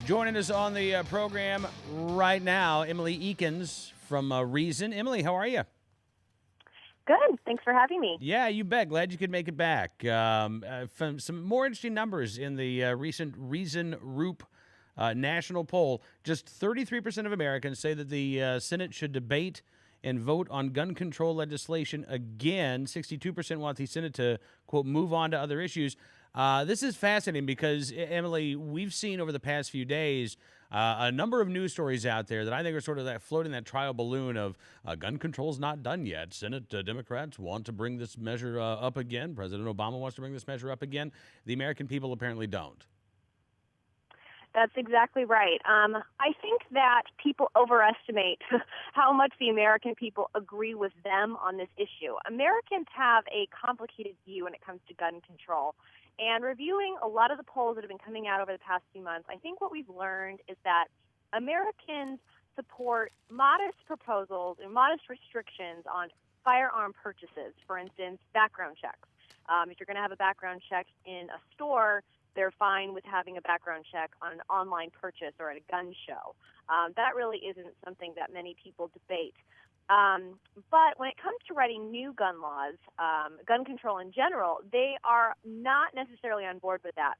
Joining us on the program right now, Emily Ekins from Reason. Emily, how are you? Good. Thanks for having me. Yeah, you bet. Glad you could make it back. Some more interesting numbers in the recent Reason Roop national poll. Just 33% of Americans say that the Senate should debate and vote on gun control legislation again. 62% want the Senate to, quote, move on to other issues. This is fascinating because, Emily, we've seen over the past few days a number of news stories out there that I think are sort of that floating that trial balloon of gun control's not done yet. Senate Democrats want to bring this measure up again. President Obama wants to bring this measure up again. The American people apparently don't. That's exactly right. I think that people overestimate how much the American people agree with them on this issue. Americans have a complicated view when it comes to gun control. And reviewing a lot of the polls that have been coming out over the past few months, I think what we've learned is that Americans support modest proposals and modest restrictions on firearm purchases. For instance, background checks. If you're going to have a background check in a store, they're fine with having a background check on an online purchase or at a gun show. That really isn't something that many people debate. But when it comes to writing new gun laws, gun control in general, they are not necessarily on board with that.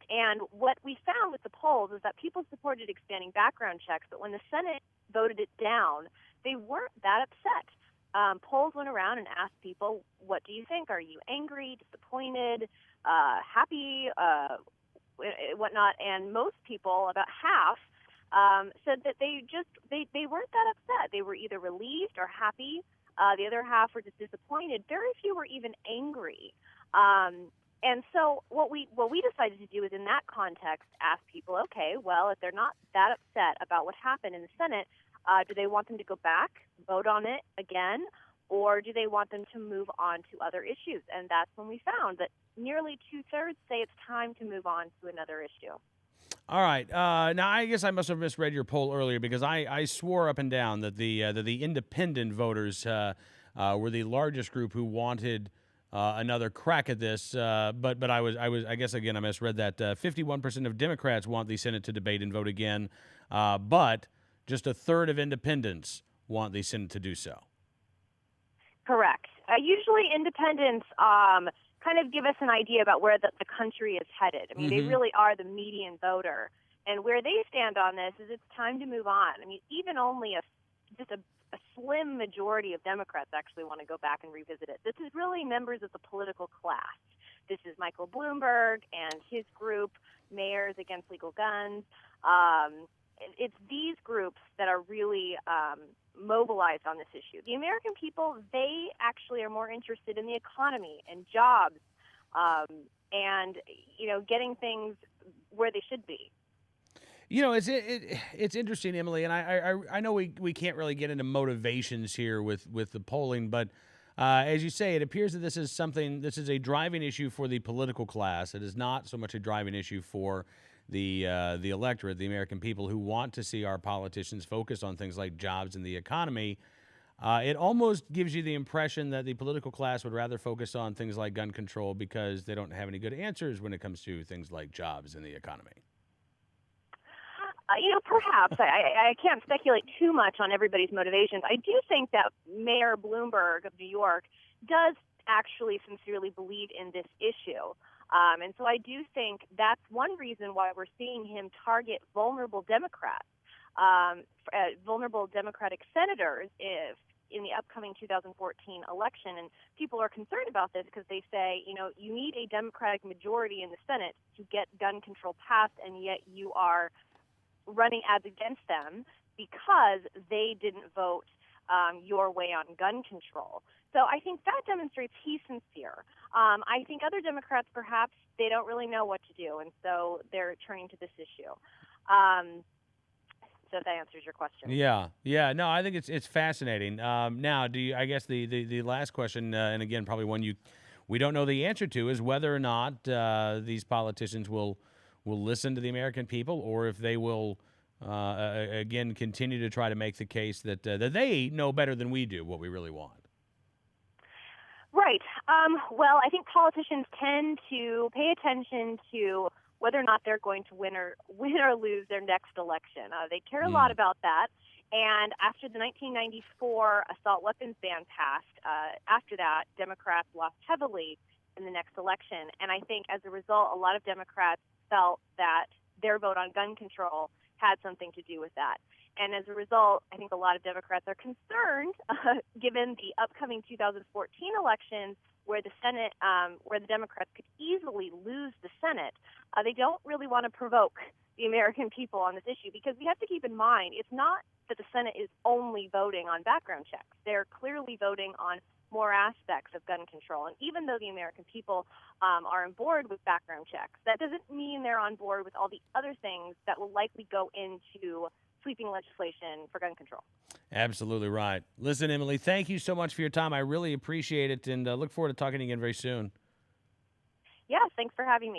And what we found with the polls is that people supported expanding background checks, but when the Senate voted it down, they weren't that upset. Polls went around and asked people, what do you think? Are you angry, disappointed, happy, whatnot? And most people, about half, said that they weren't that upset. They were either relieved or happy. The other half were just disappointed. Very few were even angry. And so what we decided to do is in that context ask people, okay, well, if they're not that upset about what happened in the Senate, do they want them to go back, vote on it again, or do they want them to move on to other issues? And that's when we found that nearly two-thirds say it's time to move on to another issue. All right. Now, I guess I must have misread your poll earlier because I swore up and down that the independent voters were the largest group who wanted another crack at this. But I guess again I misread that. 51% of Democrats want the Senate to debate and vote again, but just a third of independents want the Senate to do so. Correct. Usually independents kind of give us an idea about where the country is headed. I mean, they really are the median voter. And where they stand on this is it's time to move on. I mean, even only just a slim majority of Democrats actually want to go back and revisit it. This is really members of the political class. This is Michael Bloomberg and his group, Mayors Against Legal Guns. It's these groups that are really mobilized on this issue. The American people, they actually are more interested in the economy and jobs and, getting things where they should be. It's interesting, Emily, and I know we can't really get into motivations here with the polling, but as you say, it appears that this is a driving issue for the political class. It is not so much a driving issue for the electorate, the American people who want to see our politicians focus on things like jobs and the economy. It almost gives you the impression that the political class would rather focus on things like gun control because they don't have any good answers when it comes to things like jobs and the economy. Perhaps. I can't speculate too much on everybody's motivations. I do think that Mayor Bloomberg of New York does actually sincerely believe in this issue. And so I do think that's one reason why we're seeing him target vulnerable Democrats, vulnerable Democratic senators in the upcoming 2014 election. And people are concerned about this because they say, you need a Democratic majority in the Senate to get gun control passed, and yet you are running ads against them because they didn't vote your way on gun control. So I think that demonstrates he's sincere. I think other Democrats, perhaps, they don't really know what to do, and so they're turning to this issue. So that answers your question. Yeah. No, I think it's fascinating. Now, I guess the last question, and again, probably one we don't know the answer to, is whether or not these politicians will listen to the American people, or if they will again continue to try to make the case that they know better than we do what we really want. Right. Well, I think politicians tend to pay attention to whether or not they're going to win or lose their next election. They care a lot about that. And after the 1994 assault weapons ban passed, after that, Democrats lost heavily in the next election. And I think as a result, a lot of Democrats felt that their vote on gun control had something to do with that. And as a result, I think a lot of Democrats are concerned, given the upcoming 2014 elections, where the Senate, where the Democrats could easily lose the Senate. They don't really want to provoke the American people on this issue, because we have to keep in mind it's not that the Senate is only voting on background checks. They're clearly voting on more aspects of gun control. And even though the American people are on board with background checks, that doesn't mean they're on board with all the other things that will likely go into sweeping legislation for gun control. Absolutely right. Listen, Emily, thank you so much for your time. I really appreciate it, and look forward to talking again very soon. Yes, thanks for having me.